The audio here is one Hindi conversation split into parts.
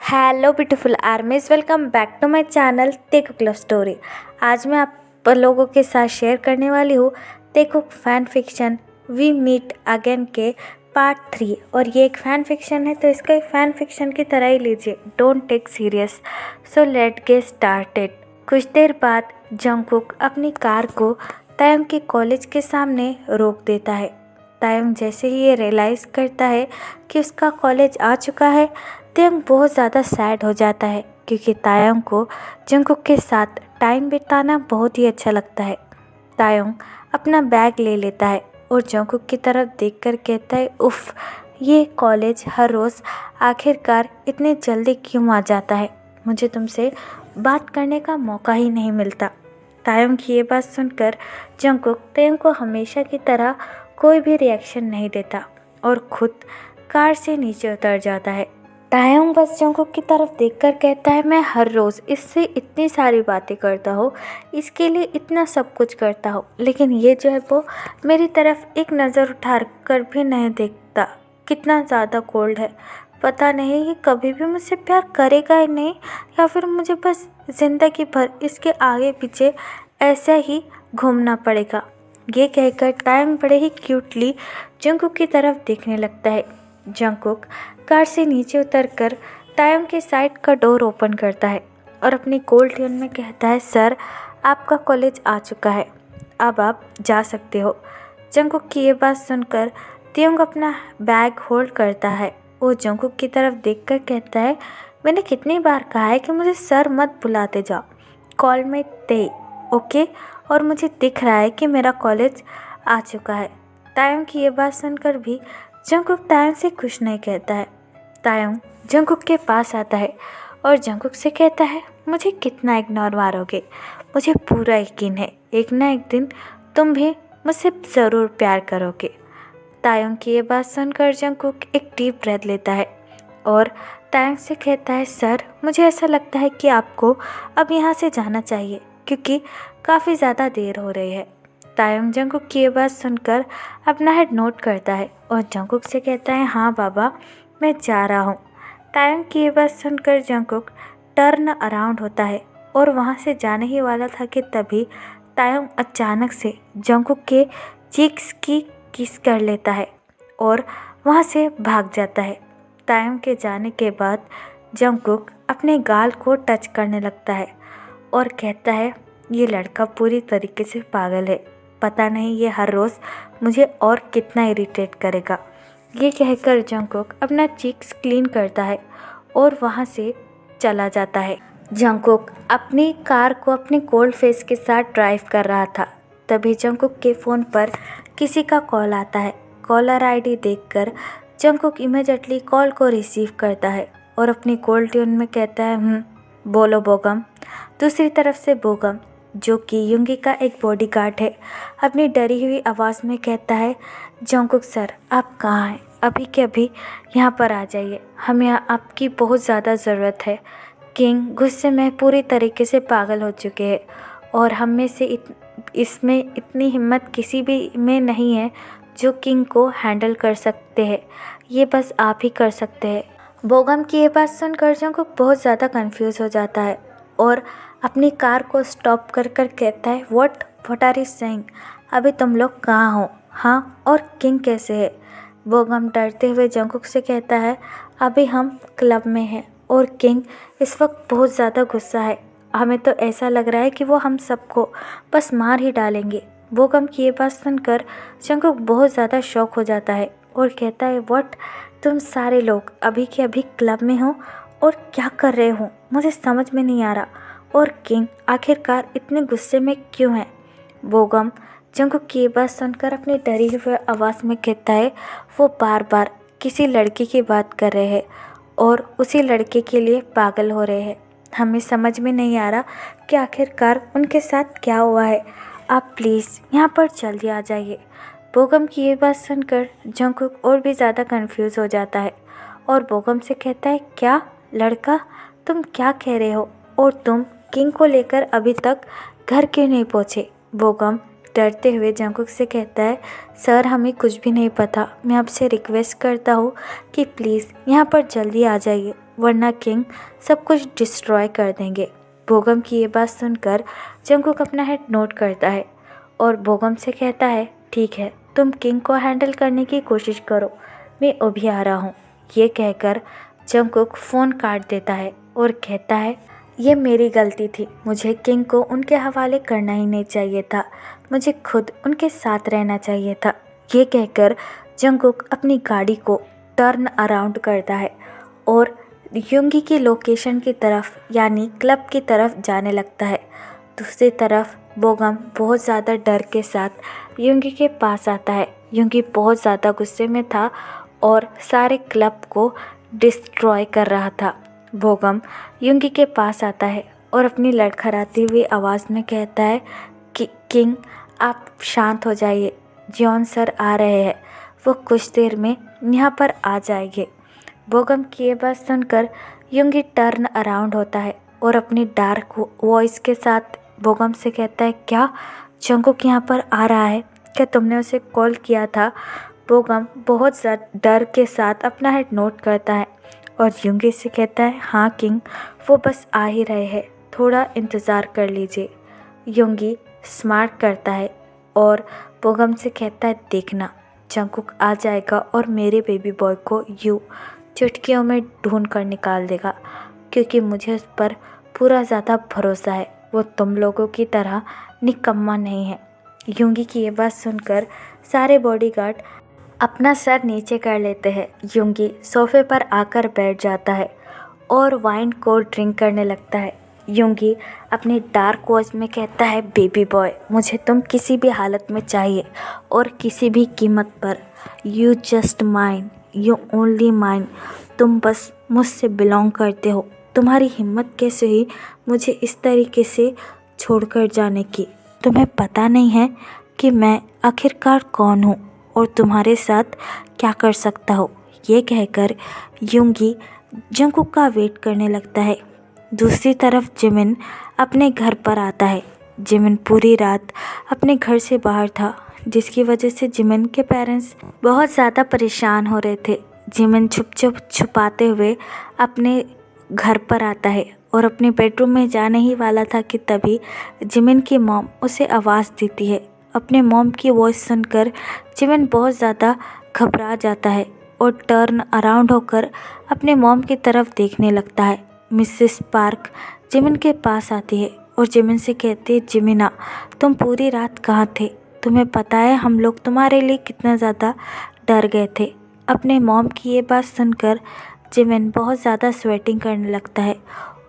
Hello beautiful armies, welcome back to my channel Taekook love story. आज मैं आप लोगों के साथ शेयर करने वाली हूँ Taekook fan fiction we meet again के पार्ट 3। और ये एक फ़ैन फिक्शन है तो इसको एक फ़ैन फिक्शन की तरह ही लीजिए, don't take serious. So let get started. कुछ देर बाद जंगकुक अपनी कार को तायंग के कॉलेज के सामने रोक देता है। तायंग जैसे ही ये रियलाइज़ करता है कि उसका कॉलेज आ चुका है, तायंग बहुत ज़्यादा सैड हो जाता है क्योंकि तायंग को जंगकुक के साथ टाइम बिताना बहुत ही अच्छा लगता है। तायंग अपना बैग ले लेता है और जंगकुक की तरफ देखकर कहता है, उफ़, ये कॉलेज हर रोज़ आखिरकार इतने जल्दी क्यों आ जाता है। मुझे तुमसे बात करने का मौका ही नहीं मिलता। तायंग की ये बात सुनकर जंगकुक तायंग को हमेशा की तरह कोई भी रिएक्शन नहीं देता और खुद कार से नीचे उतर जाता है। तायंग बस जंगकुक की तरफ देखकर कहता है, मैं हर रोज़ इससे इतनी सारी बातें करता हूँ, इसके लिए इतना सब कुछ करता हूँ, लेकिन ये जो है वो मेरी तरफ एक नज़र उठा कर भी नहीं देखता। कितना ज़्यादा कोल्ड है। पता नहीं ये कभी भी मुझसे प्यार करेगा ही नहीं या फिर मुझे बस ज़िंदगी भर इसके आगे पीछे ऐसा ही घूमना पड़ेगा। ये कहकर तायंग बड़े ही क्यूटली जंगकुक की तरफ देखने लगता है। जंगकुक कार से नीचे उतरकर तायंग के साइड का डोर ओपन करता है और अपनी कोल्ड ट्यून में कहता है, सर, आपका कॉलेज आ चुका है, अब आप जा सकते हो। जंगकुक की ये बात सुनकर तायंग अपना बैग होल्ड करता है। वो जंगकुक की तरफ देखकर कहता है, मैंने कितनी बार कहा है कि मुझे सर मत बुलाते जाओ, कॉल में ते, ओके? और मुझे दिख रहा है कि मेरा कॉलेज आ चुका है। तायंग की ये बात सुनकर भी जंगकुक तायंग से कुछ नहीं कहता है। तायंग जंगकुक के पास आता है और जंगकुक से कहता है, मुझे कितना इग्नोर मारोगे, मुझे पूरा यकीन है एक ना एक दिन तुम भी मुझसे ज़रूर प्यार करोगे। तायंग की ये बात सुनकर जंगकुक एक डीप ब्रेथ लेता है और तायंग से कहता है, सर, मुझे ऐसा लगता है कि आपको अब यहाँ से जाना चाहिए क्योंकि काफ़ी ज़्यादा देर हो रही है। तायंग जंगकुक की ये बात सुनकर अपना हेड नोट करता है और जंगकुक से कहता है, हाँ बाबा, मैं जा रहा हूँ। तायंग की ये बात सुनकर जंगकुक टर्न अराउंड होता है और वहाँ से जाने ही वाला था कि तभी तायंग अचानक से जंगकुक के चीक्स की किस कर लेता है और वहाँ से भाग जाता है। तायंग के जाने के बाद जंगकुक अपने गाल को टच करने लगता है और कहता है, ये लड़का पूरी तरीके से पागल है, पता नहीं ये हर रोज़ मुझे और कितना इरिटेट करेगा। ये कहकर जंगकुक अपना चीक्स क्लीन करता है और वहाँ से चला जाता है। जंगकुक अपनी कार को अपने कोल्ड फेस के साथ ड्राइव कर रहा था। तभी जंगकुक के फ़ोन पर किसी का कॉल आता है। कॉलर आईडी देखकर जंगकुक इमीडिएटली कॉल को रिसीव करता है और अपनी कोल्ड ट्यून में कहता है, बोलो बोगम। दूसरी तरफ से बोगम, जो कि युंगी का एक बॉडीगार्ड है, अपनी डरी हुई आवाज़ में कहता है, जंगकुक सर, आप कहाँ हैं? अभी के अभी यहाँ पर आ जाइए, हमें आपकी बहुत ज़्यादा ज़रूरत है। किंग गुस्से में पूरी तरीके से पागल हो चुके हैं और हम में से इसमें इतनी हिम्मत किसी भी में नहीं है जो किंग को हैंडल कर सकते हैं, ये बस आप ही कर सकते हैं। बोगम की ये बात सुनकर जंगकुक बहुत ज़्यादा कंफ्यूज हो जाता है और अपनी कार को स्टॉप कर कहता है, व्हाट आर यू सेइंग? अभी तुम लोग कहाँ हो? हाँ, और किंग कैसे है? बोगम डरते हुए जंगकुक से कहता है, अभी हम क्लब में हैं और किंग इस वक्त बहुत ज़्यादा गुस्सा है, हमें तो ऐसा लग रहा है कि वो हम सबको बस मार ही डालेंगे। बोगम की ये बात सुनकर जंगकुक बहुत ज़्यादा शॉक हो जाता है और कहता है, व्हाट, तुम सारे लोग अभी के अभी क्लब में हो और क्या कर रहे हो? मुझे समझ में नहीं आ रहा। और किंग आखिरकार इतने गुस्से में क्यों है? बोगम जंगकुक की ये बात सुनकर अपनी डरी हुई आवाज़ में कहता है, वो बार बार किसी लड़की की बात कर रहे हैं और उसी लड़के के लिए पागल हो रहे हैं। हमें समझ में नहीं आ रहा कि आखिरकार उनके साथ क्या हुआ है। आप प्लीज़ यहाँ पर जल्दी आ जाइए। बोगम की ये बात सुनकर जंगकुक और भी ज़्यादा कंफ्यूज हो जाता है और बोगम से कहता है, क्या लड़का, तुम क्या कह रहे हो? और तुम किंग को लेकर अभी तक घर क्यों नहीं पहुँचे? बोगम डरते हुए जंगकुक से कहता है, सर, हमें कुछ भी नहीं पता, मैं आपसे रिक्वेस्ट करता हूँ कि प्लीज़ यहाँ पर जल्दी आ जाइए। वरना किंग सब कुछ डिस्ट्रॉय कर देंगे। बोगम की ये बात सुनकर जंगकुक अपना हेड नोट करता है और बोगम से कहता है, ठीक है, तुम किंग को हैंडल करने की कोशिश करो, मैं अभी आ रहा हूँ। ये कहकर जंगकुक फ़ोन काट देता है और कहता है, ये मेरी गलती थी, मुझे किंग को उनके हवाले करना ही नहीं चाहिए था, मुझे खुद उनके साथ रहना चाहिए था। ये कहकर जंगकुक अपनी गाड़ी को टर्न अराउंड करता है और युंगी की लोकेशन की तरफ यानी क्लब की तरफ जाने लगता है। दूसरी तरफ बोगम बहुत ज़्यादा डर के साथ युंगी के पास आता है। युंगी बहुत ज़्यादा गुस्से में था और सारे क्लब को डिस्ट्रॉय कर रहा था। बोगम युंगी के पास आता है और अपनी लड़खड़ाती हुई आवाज़ में कहता है कि किंग, आप शांत हो जाइए, जियोन सर आ रहे हैं, वो कुछ देर में यहाँ पर आ जाएंगे। बोगम की ये बात सुनकर युंगी टर्न अराउंड होता है और अपनी डार्क वॉइस के साथ बोगम से कहता है, क्या जंगकुक यहाँ पर आ रहा है? क्या तुमने उसे कॉल किया था? बोगम बहुत ज़्यादा डर के साथ अपना हेड नोट करता है और युंगी से कहता है, हाँ किंग, वो बस आ ही रहे हैं, थोड़ा इंतज़ार कर लीजिए। युंगी स्मार्ट करता है और बोगम से कहता है, देखना, जंगकुक आ जाएगा और मेरे बेबी बॉय को चुटकियों में ढूंढ कर निकाल देगा, क्योंकि मुझे उस पर पूरा ज़्यादा भरोसा है, वो तुम लोगों की तरह निकम्मा नहीं है। युंगी की ये बात सुनकर सारे बॉडीगार्ड अपना सर नीचे कर लेते हैं। युंगी सोफे पर आकर बैठ जाता है और वाइन को ड्रिंक करने लगता है। युंगी अपनी डार्क वॉइस में कहता है, बेबी बॉय, मुझे तुम किसी भी हालत में चाहिए और किसी भी कीमत पर। You just mine, you only mine, तुम बस मुझसे बिलोंग करते हो। तुम्हारी हिम्मत कैसे हुई मुझे इस तरीके से छोड़कर जाने की? तुम्हें पता नहीं है कि मैं आखिरकार कौन हूँ और तुम्हारे साथ क्या कर सकता हूँ। ये कहकर युंगी जंगकुक का वेट करने लगता है। दूसरी तरफ जिमिन अपने घर पर आता है। जिमिन पूरी रात अपने घर से बाहर था, जिसकी वजह से जिमिन के पेरेंट्स बहुत ज़्यादा परेशान हो रहे थे। जिमिन छुपाते हुए अपने घर पर आता है और अपने बेडरूम में जाने ही वाला था कि तभी जिमिन की मॉम उसे आवाज़ देती है। अपने मॉम की वॉइस सुनकर जिमिन बहुत ज़्यादा घबरा जाता है और टर्न अराउंड होकर अपने मॉम की तरफ देखने लगता है। मिसेस पार्क जिमिन के पास आती है और जिमिन से कहती है, जिमिना, तुम पूरी रात कहाँ थे? तुम्हें पता है हम लोग तुम्हारे लिए कितना ज़्यादा डर गए थे। अपने मॉम की ये बात सुनकर जिमिन बहुत ज़्यादा स्वेटिंग करने लगता है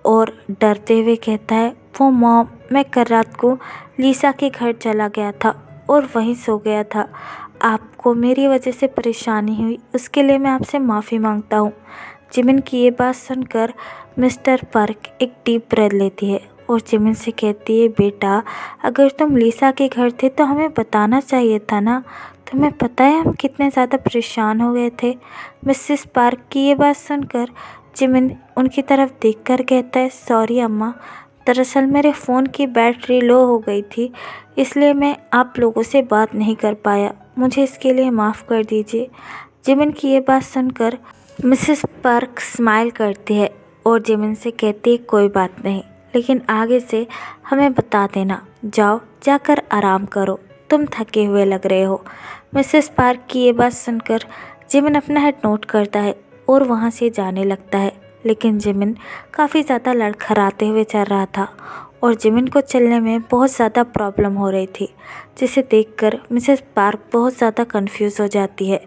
और डरते हुए कहता है, वो मॉम, मैं कल रात को लीसा के घर चला गया था और वहीं सो गया था। आपको मेरी वजह से परेशानी हुई, उसके लिए मैं आपसे माफ़ी मांगता हूँ। जिमिन की ये बात सुनकर मिस्टर पार्क एक डीप ब्रेथ लेती है और जिमिन से कहती है, बेटा, अगर तुम लीसा के घर थे तो हमें बताना चाहिए था ना। तुम्हें पता है हम कितने ज़्यादा परेशान हो गए थे। मिसेस पार्क की ये बात सुनकर जिमिन उनकी तरफ देखकर कहता है, सॉरी अम्मा, दरअसल मेरे फ़ोन की बैटरी लो हो गई थी, इसलिए मैं आप लोगों से बात नहीं कर पाया, मुझे इसके लिए माफ़ कर दीजिए। जिमिन की ये बात सुनकर मिसेस पार्क स्माइल करती है और जिमिन से कहती है, कोई बात नहीं, लेकिन आगे से हमें बता देना। जाओ, जाकर आराम करो, तुम थके हुए लग रहे हो। मिसेस पार्क की ये बात सुनकर जिमिन अपना हेड नोट करता है और वहाँ से जाने लगता है। लेकिन जिमिन काफ़ी ज़्यादा लड़खड़ाते हुए चल रहा था और जिमिन को चलने में बहुत ज़्यादा प्रॉब्लम हो रही थी, जिसे देखकर मिसेस पार्क बहुत ज़्यादा कंफ्यूज हो जाती है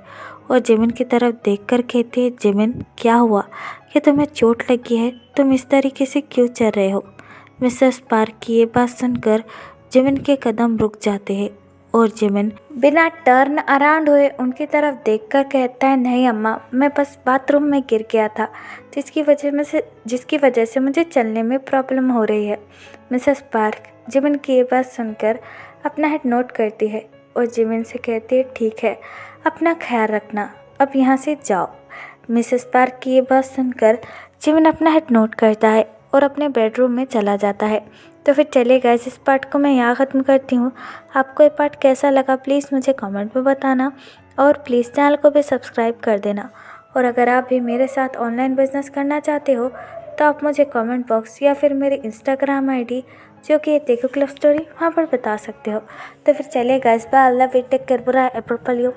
और जिमिन की तरफ देखकर कहती है, जिमिन, क्या हुआ? क्या तुम्हें चोट लगी है? तुम इस तरीके से क्यों चल रहे हो? मिसेस पार्क की ये बात सुनकर जिमिन के कदम रुक जाते हैं और जिमिन बिना टर्न अराउंड हुए उनकी तरफ देखकर कहता है, नहीं अम्मा, मैं बस बाथरूम में गिर गया था, जिसकी वजह से मुझे चलने में प्रॉब्लम हो रही है। मिसेस पार्क जिमिन की ये बात सुनकर अपना हेड नोट करती है और जिमिन से कहती है, ठीक है, अपना ख्याल रखना, अब यहाँ से जाओ। मिसेस पार्क की ये बात सुनकर जिमिन अपना हेड नोट करता है और अपने बेडरूम में चला जाता है। तो फिर चलिए गाइस, इस पार्ट को मैं यहाँ ख़त्म करती हूँ। आपको ये पार्ट कैसा लगा प्लीज़ मुझे कमेंट में बताना और प्लीज़ चैनल को भी सब्सक्राइब कर देना और अगर आप भी मेरे साथ ऑनलाइन बिजनेस करना चाहते हो तो आप मुझे कमेंट बॉक्स या फिर मेरे इंस्टाग्राम आईडी जो कि देखो क्लब स्टोरी, वहाँ पर बता सकते हो। तो फिर चलिए guys, bye, I love you, take care, bye, apple you.